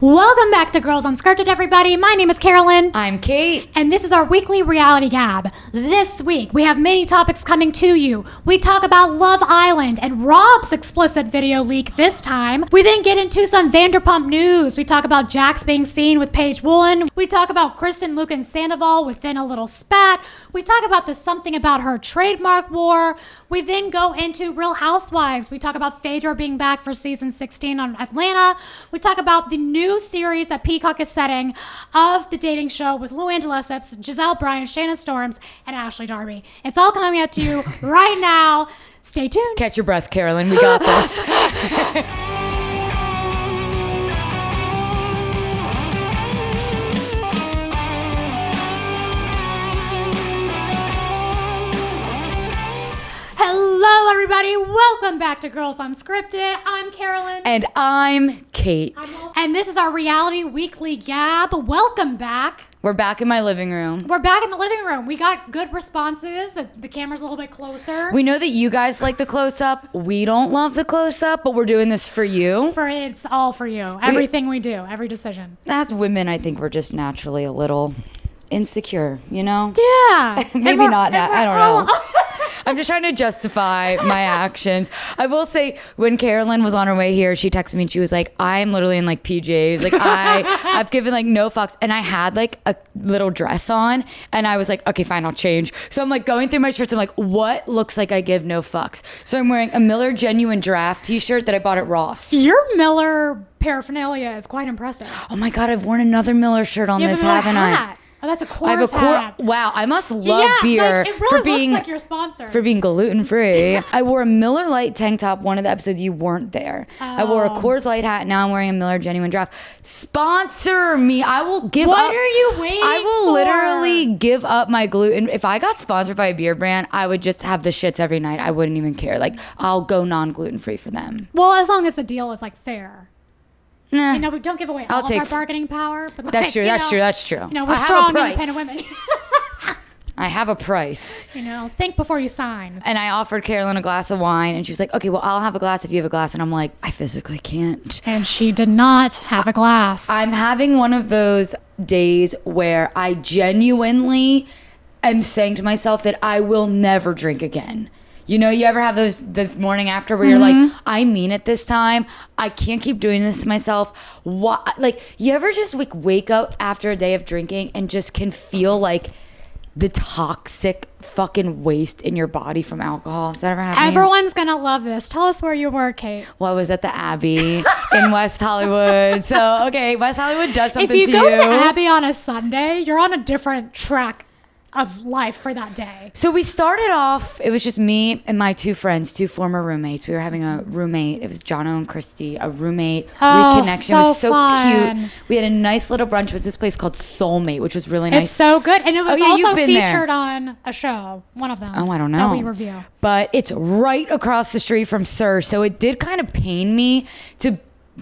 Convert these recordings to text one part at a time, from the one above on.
Welcome back to Girls Unscripted, everybody. My name is Carolyn. I'm Kate. And this is our weekly reality gab. This week, we have many topics coming to you. We talk about Love Island and Rob's explicit video leak this time. We then get into some Vanderpump news. We talk about Jax being seen with Paige Woolen. We talk about Kristen, Luke, and Sandoval within a little spat. We talk about the something about her trademark war. We then go into Real Housewives. We talk about Phaedra being back for season 16 on Atlanta. We talk about the new series that Peacock is setting of the dating show with Luann de Lesseps, Giselle Bryant, Shannon Storms, and Ashley Darby. It's all coming up to you right now. Stay tuned. Catch your breath, Carolyn. We got this. Hello, everybody. Welcome back to Girls Unscripted. I'm Carolyn. And I'm Kate. And this is our reality weekly gab. Welcome back. We're back in my living room. We're back in the living room. We got good responses. The camera's a little bit closer. We know that you guys like the close-up. We don't love the close-up, but we're doing this for you. It's all for you. Everything we do, every decision. As women, I think we're just naturally a little insecure, you know? Yeah. Maybe not. I don't know. I'm just trying to justify my actions. I will say, when Carolyn was on her way here, she texted me and she was like, I'm literally in like PJs. Like I've given like no fucks. And I had like a little dress on and I was like, okay, fine, I'll change. So I'm like going through my shirts. I'm like, what looks like I give no fucks? So I'm wearing a Miller Genuine Draft t-shirt that I bought at Ross. Your Miller paraphernalia is quite impressive. Oh my God, I've worn another Miller shirt on this, haven't I? Oh, that's a Coors hat. Wow, I must love beer like, it really for being looks like your sponsor. For being gluten-free. I wore a Miller Lite tank top one of the episodes you weren't there. I wore a Coors Light hat. Now I'm wearing a Miller Genuine Draft. Sponsor me. I will give up. What are you waiting I will for? literally give up my gluten. If I got sponsored by a beer brand, I would just have the shits every night. I wouldn't even care. Like, I'll go non-gluten-free for them. Well, as long as the deal is like fair. Nah. You know, we don't give away all of our bargaining power. But That's true. That's true. You know, we're strong, independent women. I have a price. You know, think before you sign. And I offered Carolyn a glass of wine, and she was like, okay, well, I'll have a glass if you have a glass. And I'm like, I physically can't. And she did not have a glass. I'm having one of those days where I genuinely am saying to myself that I will never drink again. You know, you ever have those the morning after where you're like, I mean it this time. I can't keep doing this to myself. What? Like, you ever just wake up after a day of drinking and just can feel like the toxic fucking waste in your body from alcohol? Has that ever happened? Everyone's gonna love this. Tell us where you were, Kate. Well, I was at the Abbey in West Hollywood. So, okay, West Hollywood does something to you. If you go to the Abbey on a Sunday, you're on a different track of life for that day. So we started off, it was just me and my two friends, two former roommates. We were having a roommate. It was Jono and Christy, a roommate reconnection. So it was so fun. cute. We had a nice little brunch. It was this place called Soulmate, which was really nice. It's so good. And it was also featured there. on a show, one of them. Oh, I don't know. That we review. But it's right across the street from Sir. So it did kind of pain me to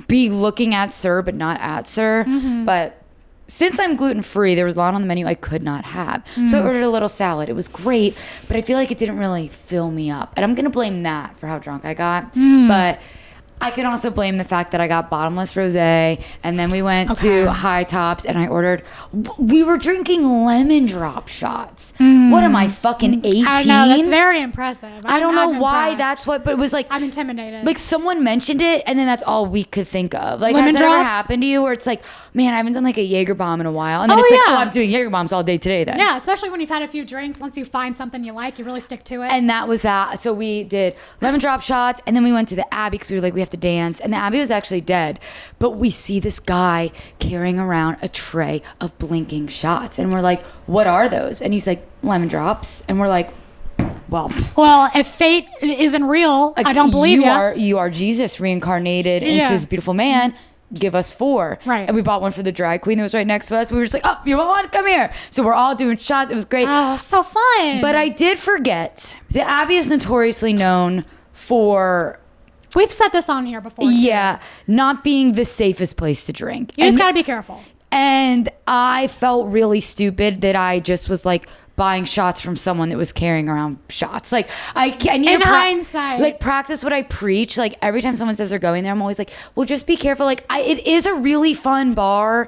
be looking at Sir, but not at Sir. But since I'm gluten-free, there was a lot on the menu I could not have. So I ordered a little salad. It was great, but I feel like it didn't really fill me up. And I'm going to blame that for how drunk I got. But I can also blame the fact that I got bottomless rosé, and then we went to High Tops, and I ordered. We were drinking lemon drop shots. What am I, fucking 18? I know, that's very impressive. I don't know I'm why impressed. that's what, but it was like I'm intimidated. Like someone mentioned it, and then that's all we could think of. Like, lemon has that ever drops? happened to you, where it's like, man, I haven't done like a Jaeger bomb in a while, and then it's like, oh, I'm doing Jaeger bombs all day today. Then yeah, especially when you've had a few drinks. Once you find something you like, you really stick to it. And that was that. So we did lemon drop shots, and then we went to the Abbey because we were like, we have to dance. And the Abbey was actually dead, but we see this guy carrying around a tray of blinking shots, and we're like, what are those? And he's like, lemon drops, and we're like, well, if fate isn't real, like, I don't believe you are Jesus reincarnated into this beautiful man. Give us 4. Right. And we bought one for the drag queen that was right next to us. We were just like, oh, you want one? Come here. So we're all doing shots. It was great. Oh, so fun. But I did forget, the Abbey is notoriously known for... We've said this on here before, too. Yeah, not being the safest place to drink. You just got to be careful. And I felt really stupid that I just was like buying shots from someone that was carrying around shots. Like I need in to hindsight, like practice what I preach. Like every time someone says they're going there, I'm always like, well, just be careful. Like it is a really fun bar,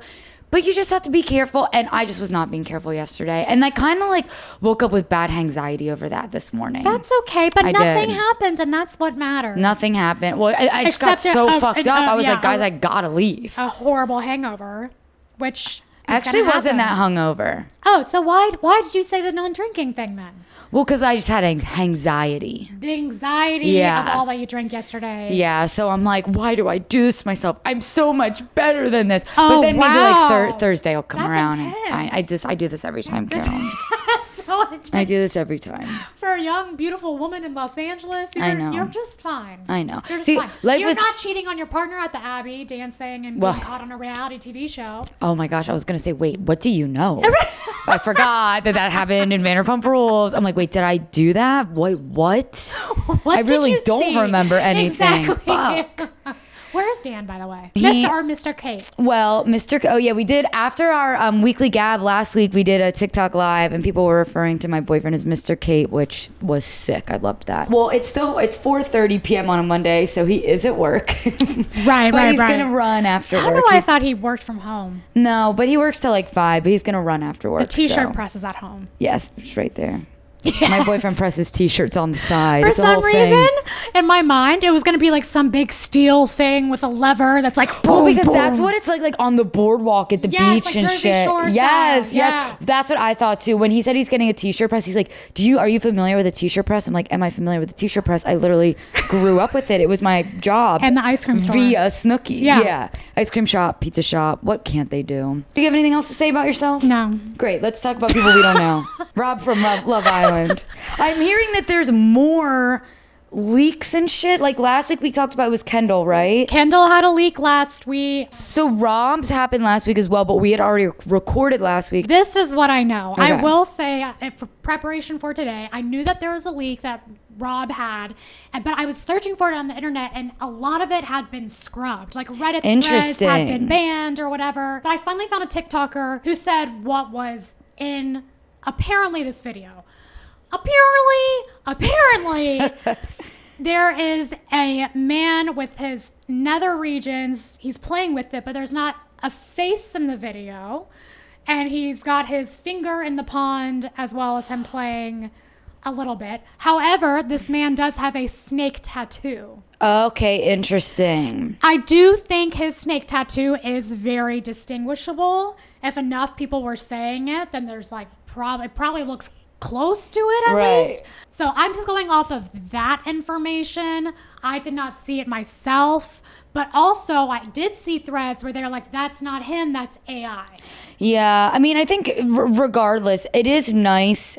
but you just have to be careful. And I just was not being careful yesterday. And I kind of like woke up with bad anxiety over that this morning. That's okay, but nothing happened, and that's what matters. Nothing happened. Well, I just got so fucked up. I was like, guys, I gotta leave. A horrible hangover, which actually wasn't that hungover. Oh, so why did you say the non-drinking thing then? Well, because I just had anxiety. The anxiety of all that you drank yesterday. Yeah, so I'm like, why do I do this to myself? I'm so much better than this. Oh, but then maybe like Thursday will come That's around. Intense. And I do this every time, Carolyn. That's so intense. I do this every time. For a young, beautiful woman in Los Angeles, I know. You're just fine. I know. You're just See, fine. You're not cheating on your partner at the Abbey, dancing and being caught on a reality TV show. Oh my gosh, I was going to say, wait, what do you know? I forgot that happened in Vanderpump Rules. I'm like, wait, did I do that? Wait, what? I really don't remember anything. Exactly. Fuck. Where is Dan, by the way? Mr. Kate. Well, oh yeah, we did, after our weekly gab last week, we did a TikTok live and people were referring to my boyfriend as Mr. Kate, which was sick. I loved that. Well, it's 4:30 p.m. on a Monday, so he is at work. But he's gonna run after work. I don't know, I thought he worked from home. No, but he works till like 5, but he's gonna run after work. The t-shirt press is at home. Yes, it's right there. Yes. My boyfriend presses t-shirts on the side. For some reason, in my mind, it was going to be like some big steel thing with a lever that's like boom, because boom. That's what it's like on the boardwalk at the beach like and Jersey shit. Shore Yes. style. Yeah. That's what I thought too. When he said he's getting a t-shirt press, he's like, are you familiar with a t-shirt press? I'm like, am I familiar with the t-shirt press? I literally grew up with it. It was my job. And the ice cream store. Via Snooki. Yeah. Ice cream shop, pizza shop. What can't they do? Do you have anything else to say about yourself? No. Great. Let's talk about people we don't know. Rob from Love Island. I'm hearing that there's more leaks and shit. Like last week we talked about it was Kendall, right? Kendall had a leak last week. So Rob's happened last week as well, but we had already recorded last week. This is what I know. Okay. I will say, for preparation for today, I knew that there was a leak that Rob had, but I was searching for it on the internet, and a lot of it had been scrubbed. Like Reddit threads had been banned or whatever. But I finally found a TikToker who said what was in apparently this video. Apparently, there is a man with his nether regions. He's playing with it, but there's not a face in the video. And he's got his finger in the pond as well as him playing a little bit. However, this man does have a snake tattoo. Okay, interesting. I do think his snake tattoo is very distinguishable. If enough people were saying it, then there's like it probably looks close to it at least. So I'm just going off of that information. I did not see it myself, but also I did see threads where they're like, that's not him, that's AI. Yeah, I mean, I think regardless, it is nice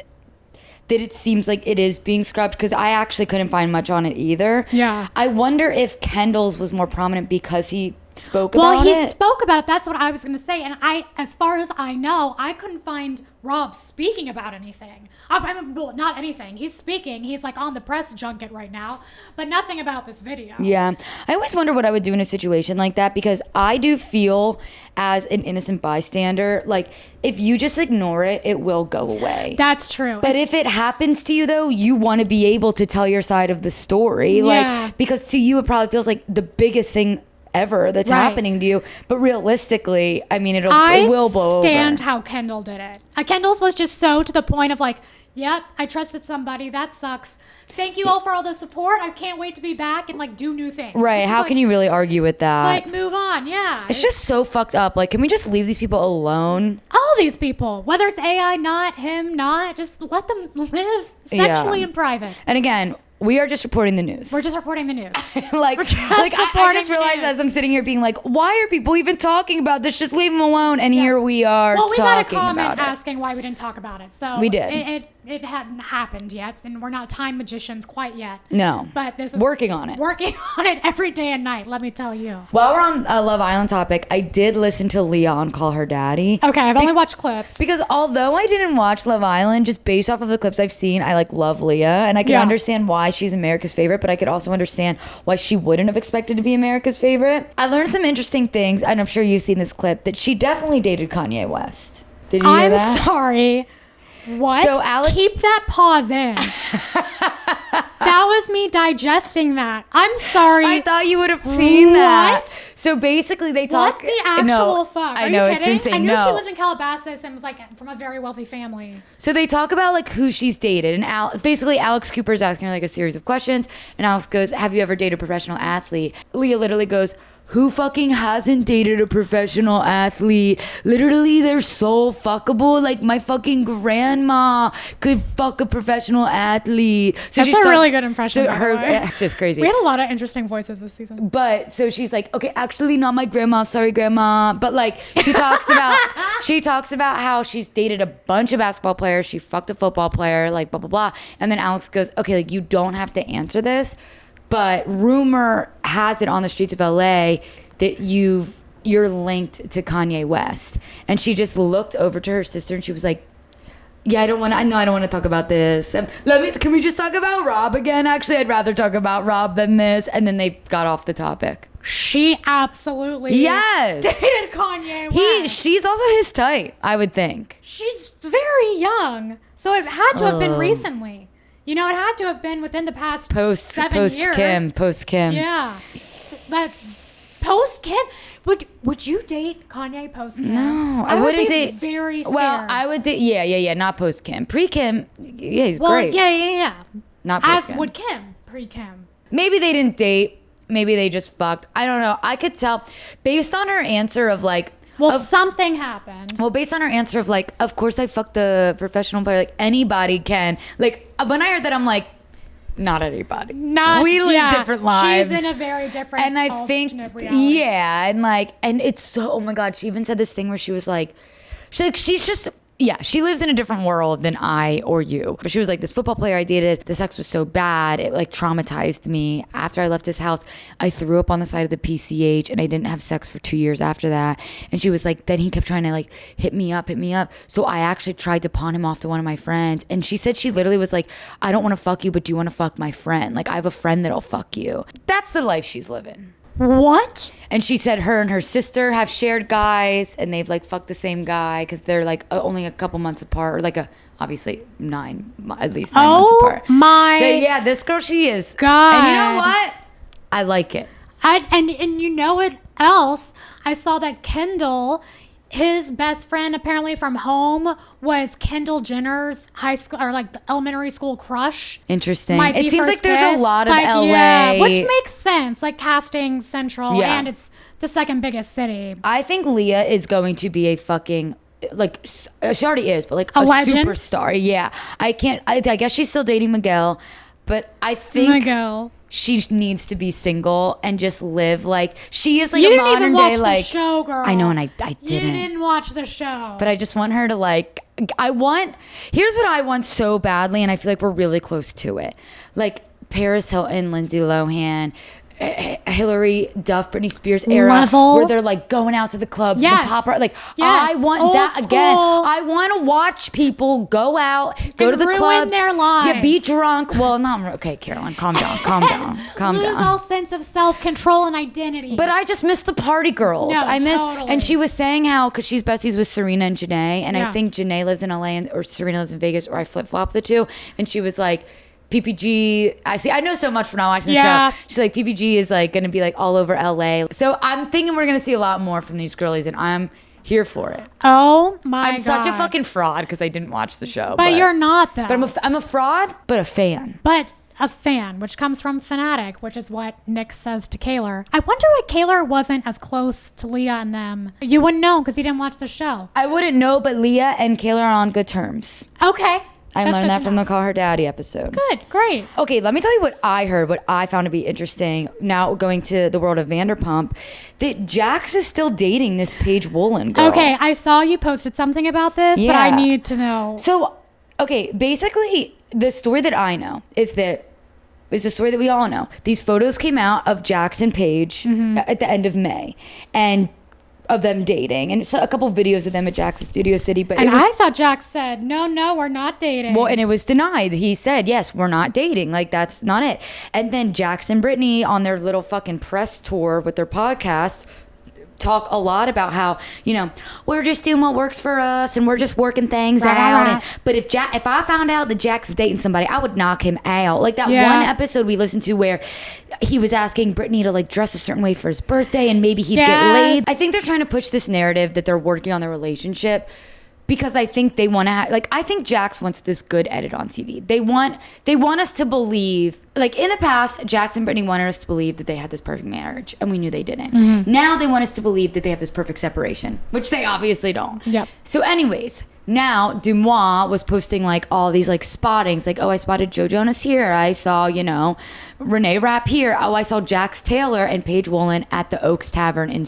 that it seems like it is being scrubbed because I actually couldn't find much on it either. Yeah. I wonder if Kendall's was more prominent because he spoke about it. Well, he spoke about it. That's what I was going to say. And as far as I know, I couldn't find Rob speaking about anything. Well, not anything. He's speaking. He's like on the press junket right now, but nothing about this video. Yeah. I always wonder what I would do in a situation like that because I do feel as an innocent bystander, like if you just ignore it, it will go away. That's true. But if it happens to you though, you want to be able to tell your side of the story. Yeah. Like, because to you, it probably feels like the biggest thing ever that's happening to you, but realistically, I mean, it will blow over. I stand how Kendall did it. Kendall's was just so to the point of like, yep, I trusted somebody. That sucks. Thank you all for all the support. I can't wait to be back and like do new things. Right? How can you really argue with that? Like move on. Yeah. It's just so fucked up. Like, can we just leave these people alone? All these people, whether it's AI, not him, not, just let them live sexually in private. And again, we are just reporting the news. We're just reporting the news. I just realized as I'm sitting here being like, why are people even talking about this? Just leave them alone. And here we are talking about it. Well, we got a comment asking why we didn't talk about it. So we did. It hadn't happened yet, and we're not time magicians quite yet. No. But this is working on it. Working on it every day and night, let me tell you. While we're on a Love Island topic, I did listen to Leah on Call Her Daddy. Okay, I've only watched clips. Because although I didn't watch Love Island, just based off of the clips I've seen, I like love Leah. And I can understand why she's America's favorite, but I could also understand why she wouldn't have expected to be America's favorite. I learned some interesting things, and I'm sure you've seen this clip, that she definitely dated Kanye West. Did you hear that? I'm sorry. What? So Alex, keep that pause in. That was me digesting that. I'm sorry. I thought you would have seen that. What? So basically, they talk. What the actual fuck? Are I know you it's kidding? insane. I knew no. she lived in Calabasas and was like from a very wealthy family. So they talk about like who she's dated, and basically Alex Cooper is asking her like a series of questions, and Alex goes, "Have you ever dated a professional athlete?" Leah literally goes, "Who fucking hasn't dated a professional athlete? Literally, they're so fuckable. Like my fucking grandma could fuck a professional athlete." So That's a really good impression. So by the way. it's just crazy. We had a lot of interesting voices this season. But so she's like, okay, actually not my grandma, sorry grandma. But like she talks about how she's dated a bunch of basketball players, she fucked a football player, like blah blah blah. And then Alex goes, okay, like you don't have to answer this, but rumor has it on the streets of LA that you're linked to Kanye West. And she just looked over to her sister and she was like, yeah, I don't want to talk about this. Can we just talk about Rob again? Actually, I'd rather talk about Rob than this. And then they got off the topic. She absolutely dated Kanye West. She's also his type, I would think. She's very young. So it had to have been recently. You know, it had to have been within the past 7 years. Post Kim. Yeah. That post Kim. Would you date Kanye post Kim? No, I wouldn't date. Very scared. Well, I would date. Yeah. Not post Kim. Pre Kim. Yeah, he's well, great. Yeah. Not post As Kim. would Kim. Pre Kim. Maybe they didn't date. Maybe they just fucked. I don't know. I could tell based on her answer of like. Well, something happened. Well, based on her answer of like, of course I fucked the professional player. Like anybody can. Like when I heard that, I'm like, not anybody. We live different lives. She's in a very different. And I think, reality. yeah, and it's so. Oh my God, she even said this thing where she was like, she's just. Yeah, she lives in a different world than I or you. But she was like, this football player I dated, the sex was so bad, it like traumatized me. After I left his house, I threw up on the side of the PCH and I didn't have sex for 2 years after that. And she was like, then he kept trying to like hit me up. So I actually tried to pawn him off to one of my friends. And she said she literally was like, I don't want to fuck you, but do you want to fuck my friend? Like I have a friend that'll fuck you. That's the life she's living. What? And she said her and her sister have shared guys and they've like fucked the same guy because they're like only a couple months apart or like obviously at least 9 months apart. So yeah, this girl, she is. God. And you know what? I like it. And you know what else? I saw that Kendall, his best friend apparently from home was Kendall Jenner's high school or like the elementary school crush. Interesting. It seems like there's a lot of LA. Yeah, which makes sense, like casting central and it's the second biggest city. I think Leah is going to be a fucking like she already is, but like a legend? Superstar. Yeah. I guess she's still dating Miguel, but I think Miguel. She needs to be single and just live like she is like you a didn't modern even day watch like the show, girl. I know, and I didn't. You didn't watch the show. But I just want her to like here's what I want so badly, and I feel like we're really close to it. Like Paris Hilton, Lindsay Lohan, Hillary Duff, Britney Spears era where they're like going out to the clubs, the pop art. Like I want old that school. again. I want to watch people go out, go and to the ruin clubs, their lives. yeah, be drunk. Well, not okay, Caroline, calm down, Lose all sense of self-control and identity. But I just miss the party girls. No, I miss, totally. and she was saying how because she's besties with Serena and Janae, and Yeah. I think Janae lives in LA or Serena lives in Vegas, or I flip flop the two, and she was like. PPG, I know so much from not watching the show. She's like, PPG is like going to be like all over LA. So I'm thinking we're going to see a lot more from these girlies, and I'm here for it. Oh my God. I'm such a fucking fraud because I didn't watch the show. But you're not though. But I'm a fraud, but a fan. But a fan, which comes from fanatic, which is what Nick says to Kaylor. I wonder why Kaylor wasn't as close to Leah and them. You wouldn't know because he didn't watch the show. I wouldn't know, but Leah and Kaylor are on good terms. Okay. I learned that from the Call Her Daddy episode. Good, great. Okay, let me tell you what I heard, what I found to be interesting. Now going to the world of Vanderpump, that Jax is still dating this Paige Woolen girl. Okay, I saw you posted something about this, but I need to know. So, okay, basically the story that I know is the story that we all know. These photos came out of Jax and Paige at the end of May, and of them dating, and a couple videos of them at Jax's Studio City. But I thought Jax said, no, we're not dating. Well, and it was denied. He said, yes, we're not dating. Like, that's not it. And then Jax and Brittany on their little fucking press tour with their podcast talk a lot about how, we're just doing what works for us and we're just working things Right, out. right. But if I found out that Jax is dating somebody, I would knock him out. Like that one episode we listened to where he was asking Brittany to like dress a certain way for his birthday and maybe he'd get laid. I think they're trying to push this narrative that they're working on their relationship because I think they want to I think Jax wants this good edit on TV. They want us to believe, like in the past, Jax and Brittany wanted us to believe that they had this perfect marriage and we knew they didn't. Mm-hmm. Now they want us to believe that they have this perfect separation, which they obviously don't. Yep. So anyways, now Dumois was posting like all these like spottings, like, oh, I spotted Joe Jonas here. I saw, Renee Rapp here. Oh, I saw Jax Taylor and Paige Woolen at the Oaks Tavern in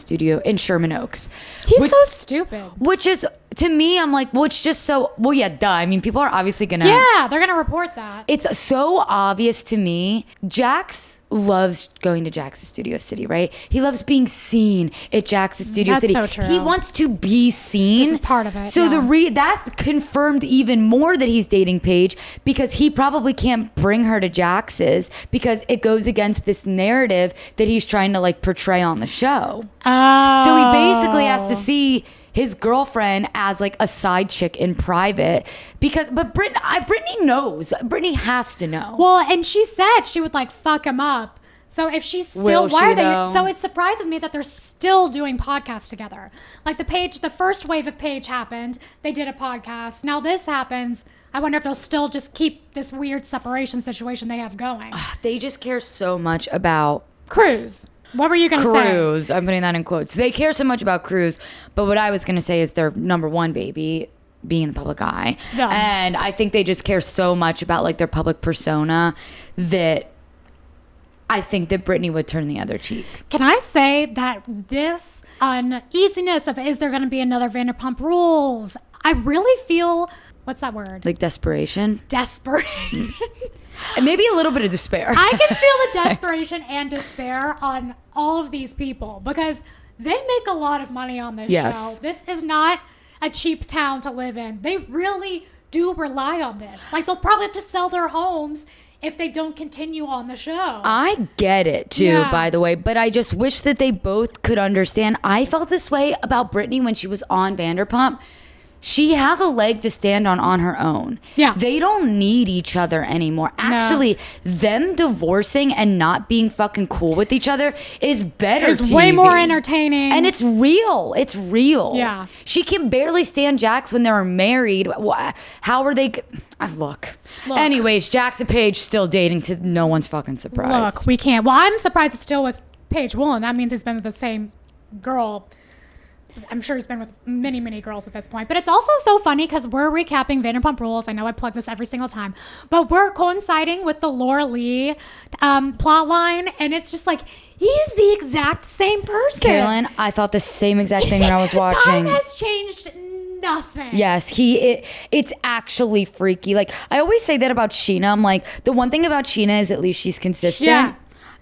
Sherman Oaks. He's so stupid. Which is, to me, I'm like, well, it's just so, well, yeah, duh. I mean, people are obviously gonna. Yeah, they're gonna report that. It's so obvious to me. Jax loves going to Jax's Studio City, right? He loves being seen at Jax's Studio City. That's so true. He wants to be seen. This is part of it. So that's confirmed even more that he's dating Paige because he probably can't bring her to Jax's because it goes against this narrative that he's trying to like portray on the show. Oh. So he basically has to see his girlfriend as like a side chick in private but Brittany knows. Brittany has to know. Well, and she said she would like fuck him up. So if she's still, Will why she, are they? though? So it surprises me that they're still doing podcasts together. Like the first wave of Paige happened. They did a podcast. Now this happens. I wonder if they'll still just keep this weird separation situation they have going. They just care so much about Cruz. What were you going to say? Cruz. I'm putting that in quotes. They care so much about Cruz, but what I was going to say is their number one baby being in the public eye. Yeah. And I think they just care so much about like their public persona that I think that Brittany would turn the other cheek. Can I say that this uneasiness of is there going to be another Vanderpump Rules? I really feel, what's that word? Like desperation. Desperation. And maybe a little bit of despair. I can feel the desperation and despair on all of these people because they make a lot of money on this show. This is not a cheap town to live in. They really do rely on this. Like they'll probably have to sell their homes if they don't continue on the show. I get it too, by the way, but I just wish that they both could understand. I felt this way about Brittany when she was on Vanderpump. She has a leg to stand on her own. Yeah. They don't need each other anymore. Actually, them divorcing and not being fucking cool with each other is better It's TV. way more entertaining. And it's real. It's real. Yeah. She can barely stand Jax when they're married. How are they... Look. Anyways, Jax and Paige still dating to no one's fucking surprise. Look, we can't. Well, I'm surprised it's still with Paige Woolen. That means he's been with the same girl. I'm sure he's been with many, many girls at this point. But it's also so funny because we're recapping Vanderpump Rules. I know I plug this every single time. But we're coinciding with the Laura Lee plot line. And it's just like, he is the exact same person. Carolyn, I thought the same exact thing when I was watching. Tom has changed nothing. Yes, it's actually freaky. Like, I always say that about Sheena. I'm like, the one thing about Sheena is at least she's consistent. Yeah.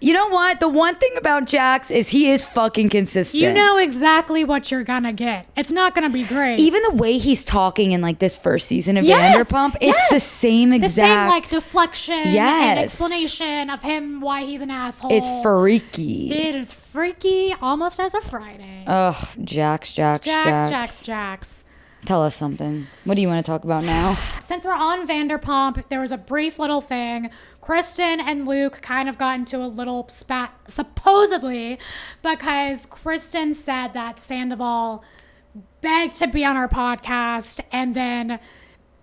You know what? The one thing about Jax is he is fucking consistent. You know exactly what you're gonna get. It's not gonna be great. Even the way he's talking in like this first season of Vanderpump, it's the same exact. The same like deflection and explanation of him why he's an asshole. It's freaky. It is freaky almost as a Friday. Ugh, Jax. Tell us something. What do you want to talk about now? Since we're on Vanderpump, there was a brief little thing. Kristen and Luke kind of got into a little spat, supposedly, because Kristen said that Sandoval begged to be on our podcast, and then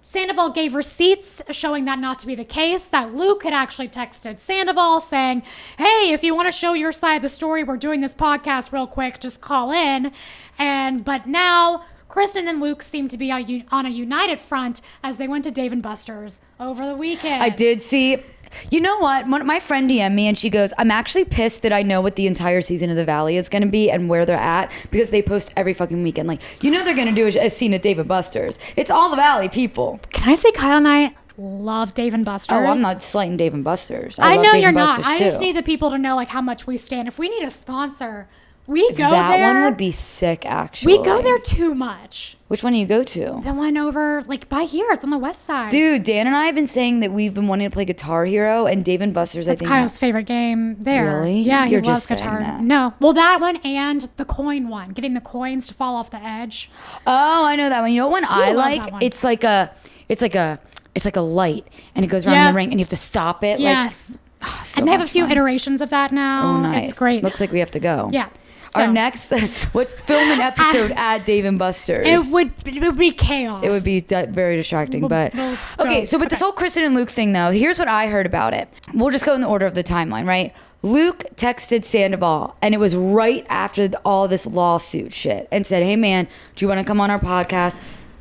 Sandoval gave receipts showing that not to be the case, that Luke had actually texted Sandoval saying, hey, if you want to show your side of the story, we're doing this podcast real quick, just call in. But now Kristen and Luke seem to be on a united front as they went to Dave & Buster's over the weekend. I did see... You know what? My friend DM'd me and she goes, I'm actually pissed that I know what the entire season of The Valley is going to be and where they're at because they post every fucking weekend. Like, they're going to do a scene at Dave & Buster's. It's all The Valley people. Can I say Kyle and I love Dave & Buster's? Oh, I'm not slighting Dave & Buster's. I love know Dave you're & not. Buster's I just too. need the people to know like how much we stand. If we need a sponsor We go that there. one would be sick, actually. We go there too much. Which one do you go to? The one over, like, by here. It's on the west side. Dude, Dan and I have been saying that we've been wanting to play Guitar Hero, and Dave and Buster's, That's I think. Kyle's favorite game there. Really? Yeah, he You're loves just saying guitar. that. No. Well, that one and the coin one. Getting the coins to fall off the edge. Oh, I know that one. You know what one I loves like? that one. It's like a light, and it goes around in the ring, and you have to stop it. Yes. So and they have a much few fun. iterations of that now. Oh, nice. It's great. Looks like we have to go. Yeah. Our So, next, let's film an episode at Dave and Buster's. It would be chaos. It would be very distracting, but we'll okay. go. So with this whole Kristen and Luke thing, though, here's what I heard about it. We'll just go in the order of the timeline, right? Luke texted Sandoval, and it was right after all this lawsuit shit, and said, "Hey, man, do you want to come on our podcast?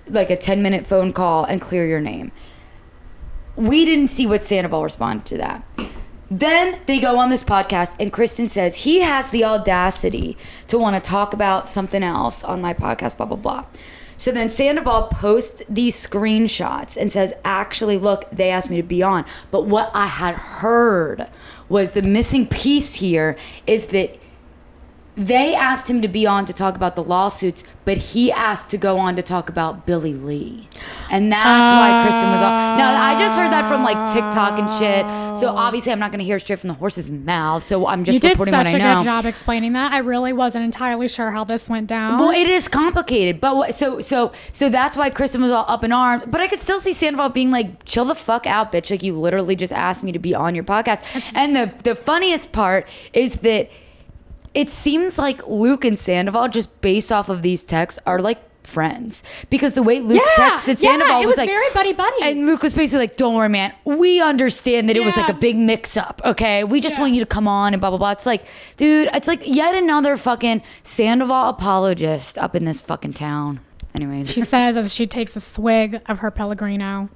Like a 10-minute phone call and clear your name." We didn't see what Sandoval responded to that. Then they go on this podcast, and Kristen says he has the audacity to want to talk about something else on my podcast, blah, blah, blah. So then Sandoval posts these screenshots and says, actually, look, they asked me to be on. But what I had heard was the missing piece here is that they asked him to be on to talk about the lawsuits, but he asked to go on to talk about Billy Lee. And that's why Kristen was on. Now, I just heard that from like TikTok and shit. So obviously I'm not going to hear straight from the horse's mouth. So I'm just reporting what I know. You did such a good job explaining that. I really wasn't entirely sure how this went down. Well, it is complicated. But so that's why Kristen was all up in arms. But I could still see Sandoval being like, chill the fuck out, bitch. Like, you literally just asked me to be on your podcast. And the funniest part is that it seems like Luke and Sandoval, just based off of these texts, are like friends. Because the way Luke texted Sandoval it was was like very buddy-buddy. And Luke was basically like, don't worry, man. We understand that it was like a big mix-up, okay? We just want you to come on and blah, blah, blah. It's like, dude, it's like yet another fucking Sandoval apologist up in this fucking town. Anyways. She says as she takes a swig of her Pellegrino.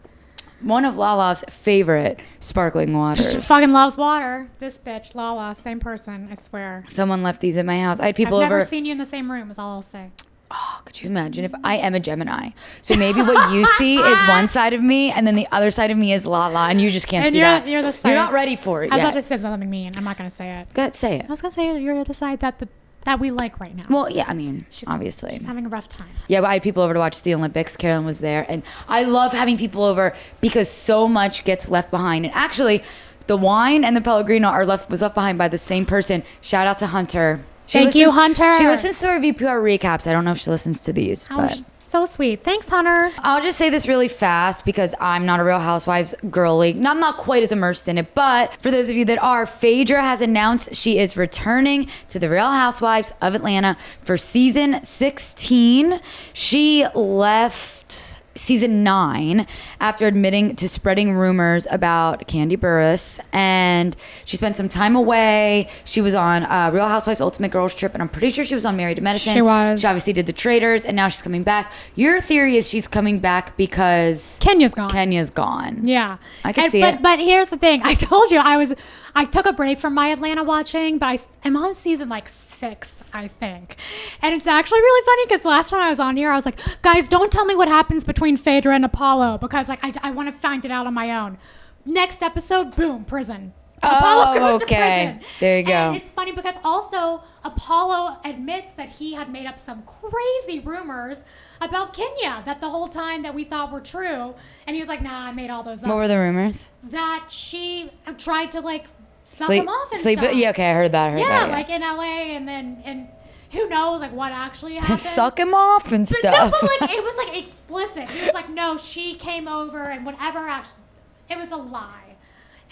One of Lala's favorite sparkling waters. She fucking loves water. This bitch, Lala, same person, I swear. Someone left these at my house. I had people I've over. never seen you in the same room, is all I'll say. Oh, could you imagine if I am a Gemini? So maybe what you see is one side of me, and then the other side of me is Lala, and you just can't And see that. you're the side. You're not ready for it I was yet. about to say something mean. I'm not going to say it. Go ahead, say it. I was going to say you're the side that we like right now. Well, yeah, I mean, obviously. She's having a rough time. Yeah, but I had people over to watch the Olympics. Carolyn was there. And I love having people over because so much gets left behind. And actually, the wine and the Pellegrino was left behind by the same person. Shout out to Hunter. Thank you, Hunter. She listens to our VPR recaps. I don't know if she listens to these. Oh, but so sweet. Thanks, Hunter. I'll just say this really fast because I'm not a Real Housewives girly. I'm not quite as immersed in it. But for those of you that are, Phaedra has announced she is returning to the Real Housewives of Atlanta for season 16. She left season 9 after admitting to spreading rumors about Candy Burris, and she spent some time away. She was on Real Housewives Ultimate Girls Trip, and I'm pretty sure she was on Married to Medicine. She was. She obviously did The Traitors, and now she's coming back. Your theory is she's coming back because Kenya's gone. Kenya's gone. Yeah. I can see it. But here's the thing. I told you I took a break from my Atlanta watching, but I'm on season like 6, I think. And it's actually really funny because last time I was on here, I was like, guys, don't tell me what happens between Phaedra and Apollo because like I want to find it out on my own. Next episode, boom, prison. Apollo goes to prison. There you go. And it's funny because also Apollo admits that he had made up some crazy rumors about Kenya that the whole time that we thought were true. And he was like, nah, I made all those up. What were the rumors? That she tried to like suck him off and sleep. stuff. Yeah, okay, I heard that. Yeah, like in LA and who knows like what actually happened. To suck him off and stuff. No, but like it was like explicit. He was like, no, she came over and whatever actually, it was a lie.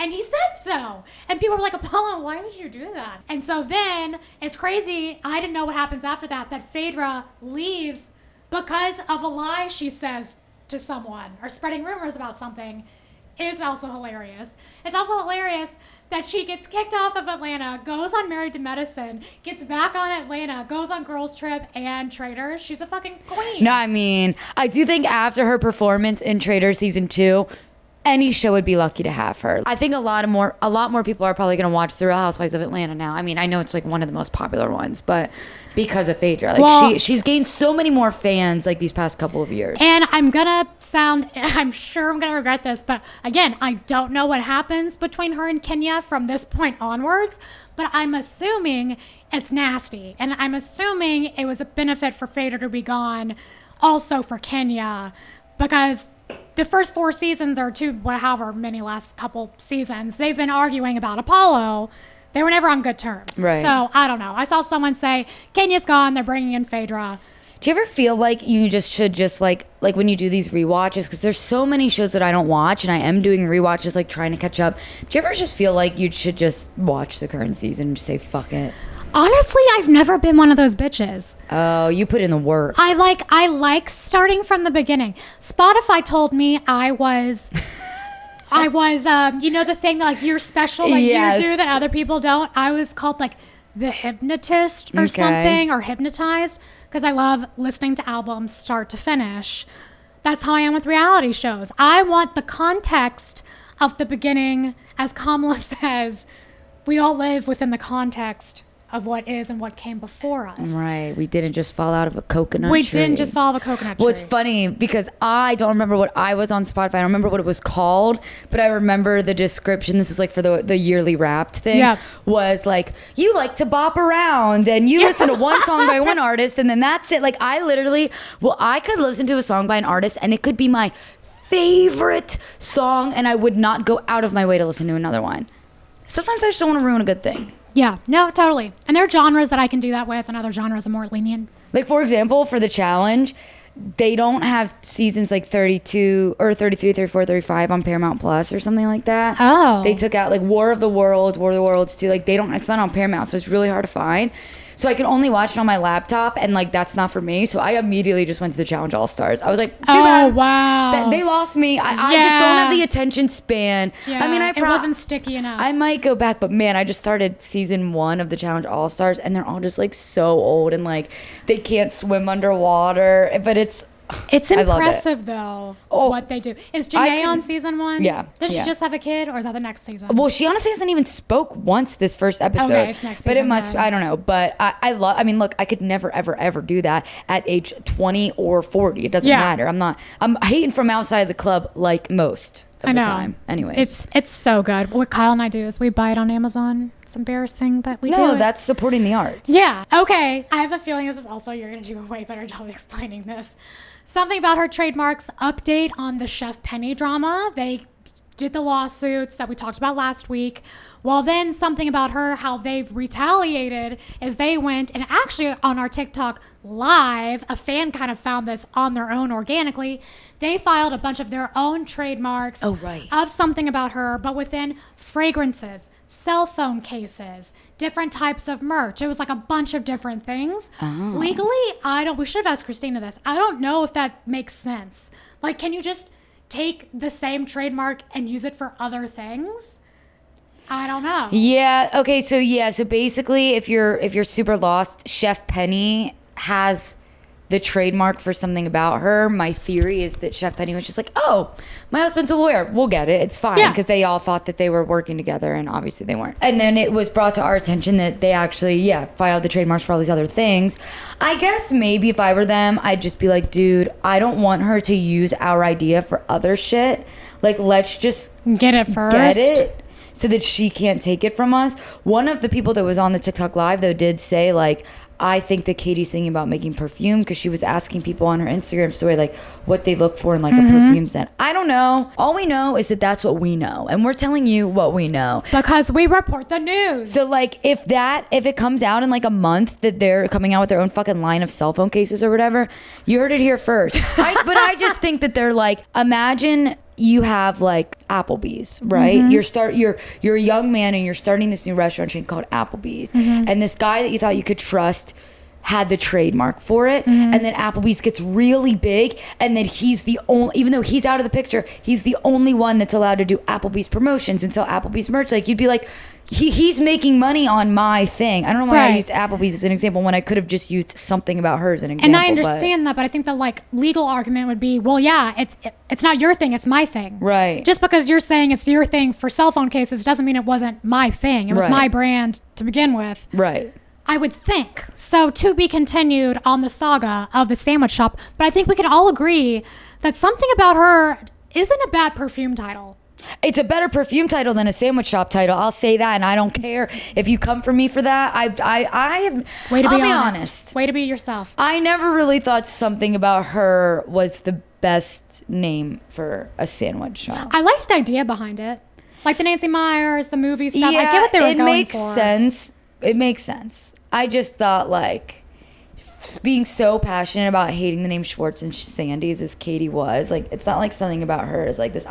And he said so. And people were like, Apollo, why did you do that? And so then it's crazy. I didn't know what happens after that Phaedra leaves because of a lie she says to someone or spreading rumors about something is also hilarious. It's also hilarious that she gets kicked off of Atlanta, goes on Married to Medicine, gets back on Atlanta, goes on Girls Trip and Traitors. She's a fucking queen. No, I mean, I do think after her performance in Traitors season 2, any show would be lucky to have her. I think a lot more people are probably going to watch The Real Housewives of Atlanta now. I mean, I know it's like one of the most popular ones, but because of Phaedra. Like she's gained so many more fans like these past couple of years. And I'm sure I'm gonna regret this, but again, I don't know what happens between her and Kenya from this point onwards, but I'm assuming it's nasty. And I'm assuming it was a benefit for Phaedra to be gone also for Kenya, because the first 4 seasons or however many last couple seasons, they've been arguing about Apollo. They were never on good terms. Right. So I don't know. I saw someone say, Kenya's gone, they're bringing in Phaedra. Do you ever feel like you should like when you do these rewatches, because there's so many shows that I don't watch, and I am doing rewatches, like trying to catch up. Do you ever just feel like you should just watch the current season and just say, fuck it? Honestly, I've never been one of those bitches. Oh, you put in the work. I like starting from the beginning. Spotify told me I was, you know, the thing that like you're special, like yes. you do that other people don't. I was called like the hypnotist or something, or hypnotized, because I love listening to albums start to finish. That's how I am with reality shows. I want the context of the beginning. As Kamala says, we all live within the context of what is and what came before us. Right. We didn't just fall out of a coconut tree. We tree. didn't just fall out of a coconut tree. Well, it's funny because I don't remember what I was on Spotify. I don't remember what it was called, but I remember the description. This is like for the yearly Wrapped thing. Yeah. Was like, you like to bop around and you listen to one song by one artist and then that's it. Like I could listen to a song by an artist and it could be my favorite song and I would not go out of my way to listen to another one. Sometimes I just don't want to ruin a good thing. Yeah, no, totally. And there are genres that I can do that with, and other genres are more lenient. Like, for example, for the challenge, they don't have seasons like 32 or 33, 34, 35 on Paramount Plus or something like that. Oh. They took out like War of the Worlds 2. Like, it's not on Paramount, so it's really hard to find. So I can only watch it on my laptop, and like that's not for me. So I immediately just went to the Challenge All Stars. I was like, too bad. Wow. They lost me. I just don't have the attention span. Yeah. I mean, it wasn't sticky enough. I might go back, but man, I just started season 1 of the Challenge All Stars, and they're all just like so old, and like they can't swim underwater. But it's impressive though what they do. Is Janae on season 1? Yeah. Does she just have a kid, or is that the next season? Well, she honestly hasn't even spoke once this first episode. Okay, it's next season. But it must. Then. I don't know. But I love. I mean, look, I could never ever do that at age 20 or 40. It doesn't matter. I'm hating from outside the club like most of the time. Anyways, it's so good. What Kyle and I do is we buy it on Amazon. It's embarrassing, but we do it. No, that's supporting the arts. Yeah. Okay. I have a feeling this is also, you're going to do a way better job explaining this. Something about her trademarks update on the Chef Penny drama. They did the lawsuits that we talked about last week. Well, then something about her, how they've retaliated is they went, and actually on our TikTok live, a fan kind of found this on their own organically. They filed a bunch of their own trademarks of something about her, but within fragrances, cell phone cases, different types of merch. It was like a bunch of different things. Oh. Legally, we should have asked Christina this. I don't know if that makes sense. Like, can you just take the same trademark and use it for other things? I don't know. Yeah. Okay. So basically, if you're super lost, Chef Penny has the trademark for something about her. My theory is that Chef Penny was just like, oh, my husband's a lawyer. We'll get it. It's fine. Because they all thought that they were working together, and obviously they weren't. And then it was brought to our attention that they actually, filed the trademarks for all these other things. I guess maybe if I were them, I'd just be like, dude, I don't want her to use our idea for other shit. Like, let's just get it first. Get it so that she can't take it from us. One of the people that was on the TikTok live, though, did say, like, I think that Katie's thinking about making perfume, because she was asking people on her Instagram story like what they look for in like a perfume scent. I don't know. All we know is that that's what we know, and we're telling you what we know because we report the news. So like if it comes out in like a month that they're coming out with their own fucking line of cell phone cases or whatever, you heard it here first. But I just think that they're like, imagine you have like Applebee's, right? You're a young man and you're starting this new restaurant chain called Applebee's, and this guy that you thought you could trust had the trademark for it, and then Applebee's gets really big, and then he's the only, even though he's out of the picture, he's the only one that's allowed to do Applebee's promotions and sell Applebee's merch. Like, you'd be like, he's making money on my thing. I don't know why I used Applebee's as an example when I could have just used something about her as an example. And I understand that, but I think the like legal argument would be, well, yeah, it's not your thing, it's my thing. Right. Just because you're saying it's your thing for cell phone cases doesn't mean it wasn't my thing. It was my brand to begin with. Right. I would think. So to be continued on the saga of the sandwich shop. But I think we can all agree that something about her isn't a bad perfume title. It's a better perfume title than a sandwich shop title. I'll say that, and I don't care if you come for me for that. I have. Way to I'll be be honest. Way to be yourself. I never really thought something about her was the best name for a sandwich shop. I liked the idea behind it, like the Nancy Meyers, the movie stuff. Yeah, I get what they were going for. It makes sense. It makes sense. I just thought like being so passionate about hating the name Schwartz and Sandy's as Katie was, like it's not like something about her is like this.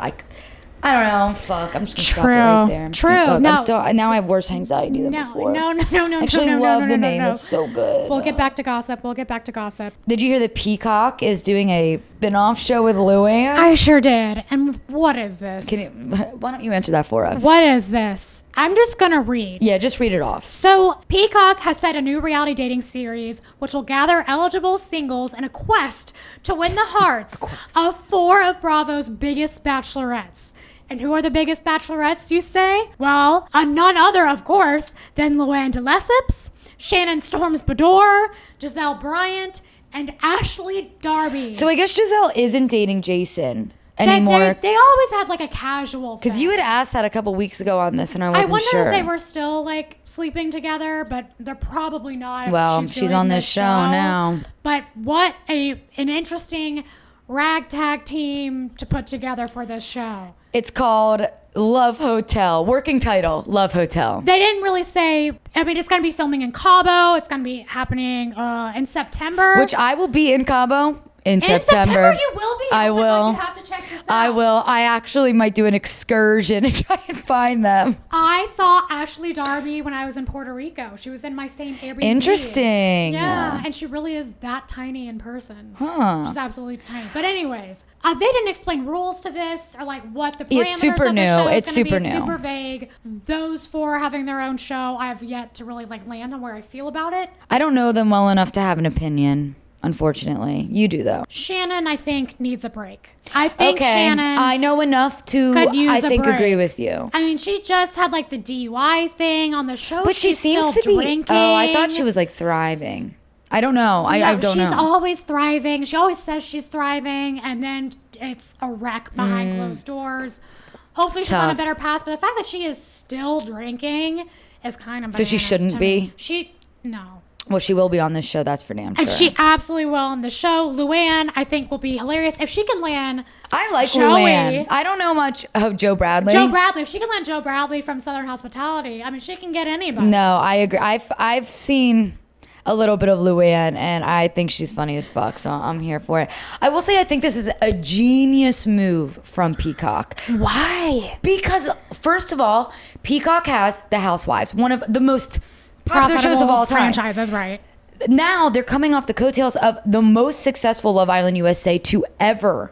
I don't know. Fuck. I'm just gonna stop right there. True. Look, No. now I have worse anxiety than before. No. I actually love the name. It's so good. We'll get back to gossip. Did you hear that Peacock is doing a spin-off show with Luann? I sure did. And what is this? Why don't you answer that for us? What is this? I'm just gonna read. Yeah, just read it off. So, Peacock has set a new reality dating series which will gather eligible singles in a quest to win the hearts of 4 of Bravo's biggest bachelorettes. And who are the biggest bachelorettes, you say? Well, none other, of course, than Luann de Lesseps, Shannon Storms Bedore, Giselle Bryant, and Ashley Darby. So I guess Giselle isn't dating Jason anymore. They always had like a casual thing. Because you had asked that a couple weeks ago on this, and I wasn't sure. I wonder if they were still like sleeping together, but they're probably not. Well, she's on this show now. But what an interesting ragtag team to put together for this show. It's called Love Hotel. Working title, Love Hotel. They didn't really say. I mean, it's going to be filming in Cabo. It's going to be happening in September. Which I will be in Cabo. In September you will be? I will. You have to check this out. I will. I actually might do an excursion and try and find them. I saw Ashley Darby when I was in Puerto Rico. She was in my same Airbnb. Interesting. Yeah, and she really is that tiny in person. Huh. She's absolutely tiny. But anyways, they didn't explain rules to this or like what the parameters It's super of the new. show It's is super be. new. Super vague. Those 4 having their own show, I have yet to really like land on where I feel about it. I don't know them well enough to have an opinion. Unfortunately, you do though. Shannon, I think, needs a break. I think okay. Shannon. I know enough to. Could use I a think break. agree with you. I mean, she just had like the DUI thing on the show. But she seems still to be. drinking. Oh, I thought she was like thriving. I don't know. I don't know. She's always thriving. She always says she's thriving, and then it's a wreck behind closed doors. Hopefully, she's on a better path. But the fact that she is still drinking is kind of. So she shouldn't be. No. Well, she will be on this show. That's for damn sure. And she absolutely will on the show. Luann, I think, will be hilarious if she can land. I like Joey. Luann. I don't know much of Joe Bradley. If she can land Joe Bradley from Southern Hospitality, I mean, she can get anybody. No, I agree. I've seen a little bit of Luann, and I think she's funny as fuck, so I'm here for it. I will say I think this is a genius move from Peacock. Why? Because, first of all, Peacock has The Housewives, one of the most popular shows of all time. Franchises, right? Now they're coming off the coattails of the most successful Love Island USA to ever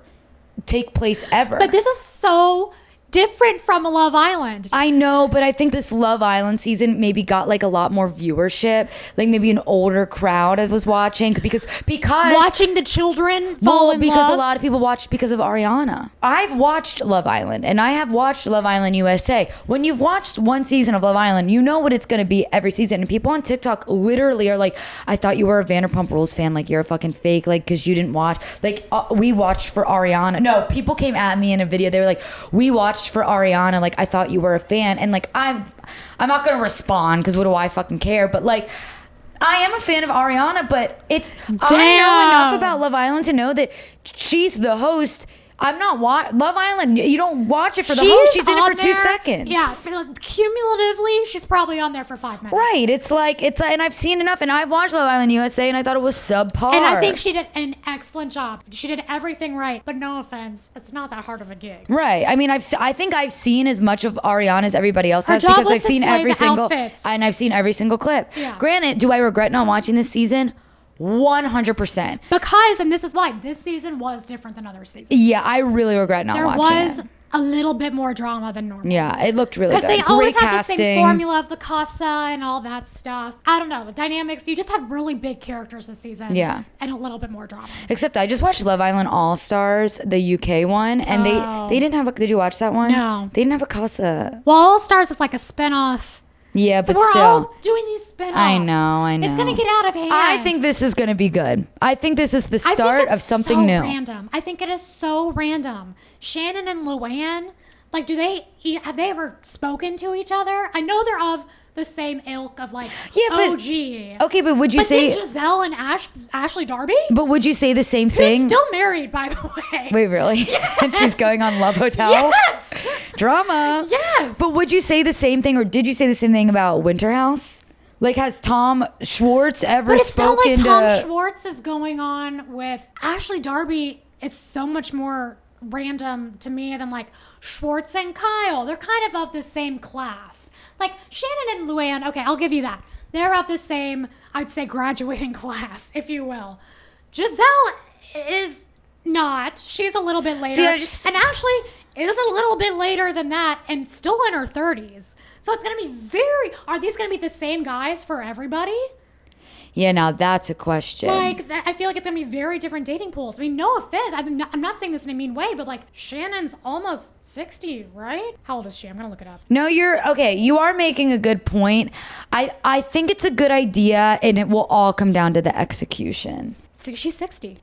take place ever. But this is so different from Love Island. I know, but I think this Love Island season maybe got like a lot more viewership. Like maybe an older crowd was watching because watching the children fall in because love. a lot of people watched because of Ariana. I've watched Love Island and I have watched Love Island USA. When you've watched one season of Love Island, you know what it's going to be every season. And people on TikTok literally are like, I thought you were a Vanderpump Rules fan. Like you're a fucking fake. Like because you didn't watch. Like we watched for Ariana. No, people came at me in a video. They were like, we watched for Ariana. Like I thought you were a fan. And like I'm not going to respond because what do I fucking care? But like I am a fan of Ariana, but I know enough about Love Island to know that she's the host. I'm not Love Island. You don't watch it for the host. She's in it for 2 seconds. Yeah, cumulatively, she's probably on there for 5 minutes. Right. It's like and I've seen enough, and I've watched Love Island USA, and I thought it was subpar. And I think she did an excellent job. She did everything right. But no offense, it's not that hard of a gig. Right. I mean, I think I've seen as much of Ariana as everybody else has job because was I've to seen slay every the single outfits. and I've seen every single clip. Yeah. Granted, do I regret not watching this season? 100%. Because, and this is why, this season was different than other seasons. Yeah, I really regret not watching it. There was a little bit more drama than normal. Yeah, it looked really good. Because they Great always casting. had the same formula of the casa and all that stuff. I don't know, the dynamics, you just had really big characters this season. Yeah. And a little bit more drama. Except I just watched Love Island All Stars, the UK one, and they didn't have did you watch that one? No. They didn't have a casa. Well, All Stars is like a spinoff. Yeah, so but we're still. all doing these spin-offs. I know. It's gonna get out of hand. I think this is gonna be good. I think this is the start of something so new. Random. I think it is so random. Shannon and Luann, like, have they ever spoken to each other? I know they're of the same ilk of like OG. Okay, but would you say then Giselle and Ashley Darby? But would you say the same thing? Who's still married, by the way. Wait, really? Yes. And she's going on Love Hotel? Yes. Drama. Yes. But would you say the same thing, or did you say the same thing about Winter House? Like, has Tom Schwartz ever spoken to... Tom Schwartz is going on with Ashley Darby is so much more random to me than like Schwartz and Kyle. They're kind of the same class. Like Shannon and Luann, okay, I'll give you that. They're of the same, I'd say, graduating class, if you will. Giselle is not. She's a little bit later. See, and Ashley is a little bit later than that and still in her 30s. So it's going to be are these going to be the same guys for everybody? Yeah, now that's a question. Like, I feel like it's going to be very different dating pools. I mean, no offense. I'm not saying this in a mean way, but like Shannon's almost 60, right? How old is she? I'm going to look it up. No, you are making a good point. I think it's a good idea, and it will all come down to the execution. She's 60.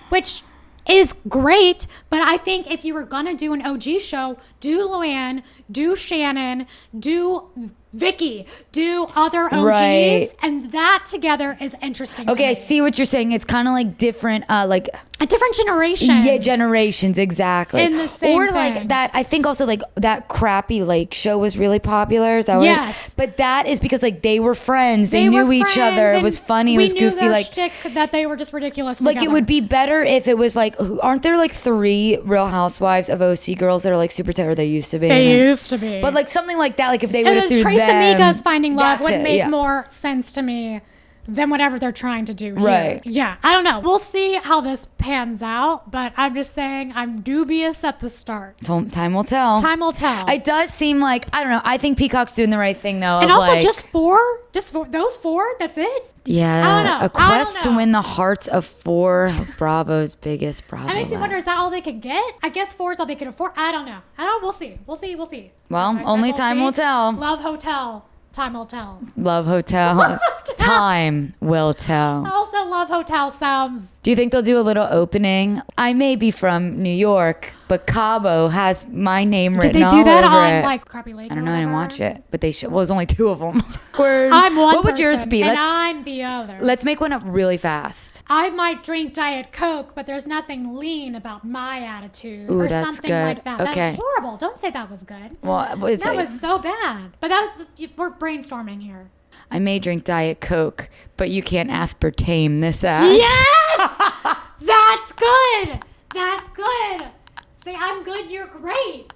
Which is great, but I think if you were going to do an OG show, do Luann, do Shannon, do Vicky, do other OGs, right. And that together is interesting. Okay, to me. I see what you're saying. It's kind of like different, like a different generation. Yeah, generations, exactly. In the same or thing. like that. I think also like that crappy lake show was really popular. Is that what yes, but that is because like they were friends. They knew each other. It was funny. It was goofy. Their like shtick that they were just ridiculous. Like together. it would be better if it was like, aren't there like 3 Real Housewives of OC girls that are like super tight, or they used to be? They used to be. But like something like that, like if they would have threw Trace them, Amigos Finding Love would make yeah. more sense to me than whatever they're trying to do here. Right. Yeah, I don't know. We'll see how this pans out, but I'm just saying I'm dubious at the start. Time will tell. Time will tell. It does seem like, I don't know, I think Peacock's doing the right thing though. And also like, just four, those 4, that's it? Yeah, I don't know. a quest to win the hearts of 4 of Bravo's biggest Bravo. That makes me wonder, is that all they could get? I guess 4 is all they could afford. I don't know. We'll see. We'll see. Well, only time will tell. Love Hotel. Time will tell. Love Hotel. Time will tell. Also, Love Hotel sounds... Do you think they'll do a little opening? I may be from New York, but Cabo has my name written all over it. Did they do that on like Crappy Lake? I don't know. I didn't watch it, but they should. Well, there's only 2 of them. I'm one What would yours be? and I'm the other. Let's make one up really fast. I might drink Diet Coke, but there's nothing lean about my attitude. Ooh, or that's something good. like that. Okay. That's horrible. Don't say that was good. Well, it's that like, was so bad. But we're brainstorming here. I may drink Diet Coke, but you can't aspartame this ass. Yes! That's good. That's good. Say, I'm good, you're great.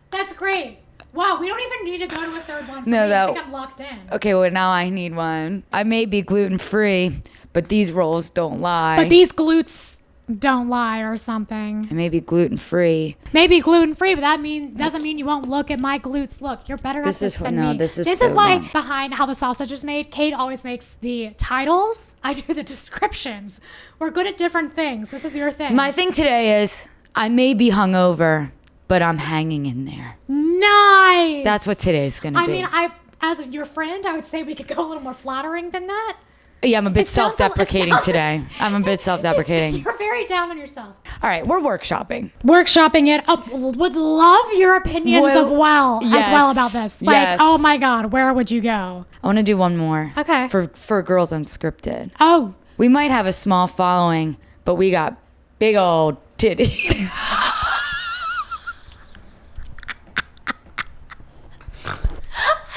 That's great. Wow, we don't even need to go to a third one. I think I'm locked in. Okay, well, now I need one. I may be gluten-free, but these rolls don't lie. But these glutes don't lie or something. I may be gluten-free. Maybe gluten-free, but doesn't mean you won't look at my glutes. Look, you're better at this than me. This is so why dumb. behind how the sausage is made, Kate always makes the titles. I do the descriptions. We're good at different things. This is your thing. My thing today is I may be hungover, but I'm hanging in there. Nice. That's what today's going to be. I mean, as your friend, I would say we could go a little more flattering than that. Yeah, I'm a bit self-deprecating today. I'm a bit self-deprecating. You're very down on yourself. All right, we're workshopping. Workshopping it. Would love your opinions as well about this. Like, yes. Oh my God, where would you go? I want to do one more. Okay. For Girls Unscripted. Oh. We might have a small following, but we got big old titties.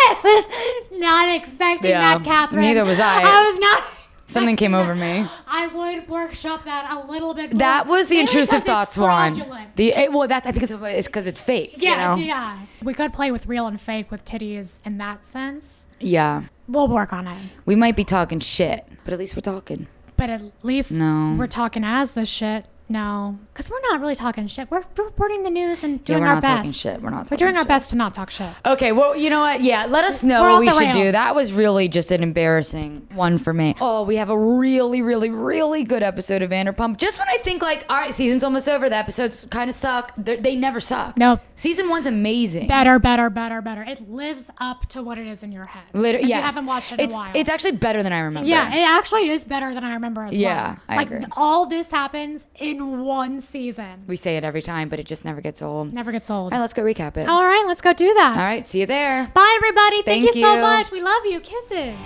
I was not expecting that, Catherine. Neither was I. I was not. Something came over me. I would workshop that a little bit more. That was the Maybe intrusive because thoughts it's one. fraudulent. I think it's because it's fake. Yeah, you know? yeah. We could play with real and fake with titties in that sense. Yeah. We'll work on it. We might be talking shit, but at least we're talking. But at least No. we're talking as the shit. No, because we're not really talking shit. We're reporting the news and doing we're our not best. talking shit. We're not talking We're doing our shit. best to not talk shit. Okay, well, you know what? Yeah, let us know We're what off we the should do. rails. That was really just an embarrassing one for me. Oh, we have a really, really, really good episode of Vanderpump. Just when I think like, all right, season's almost over. The episodes kind of suck. They never suck. Nope. Season 1's amazing. Better. It lives up to what it is in your head. Literally, if yes. you haven't watched it in a while. It's actually better than I remember. Yeah, it actually is better than I remember as well. Yeah, I agree. All this happens in one season. We say it every time, but it just never gets old. Never gets old. All right, let's go recap it. All right, let's go do that. All right, see you there. Bye, everybody. Thank you so you. much. We love you. Kisses.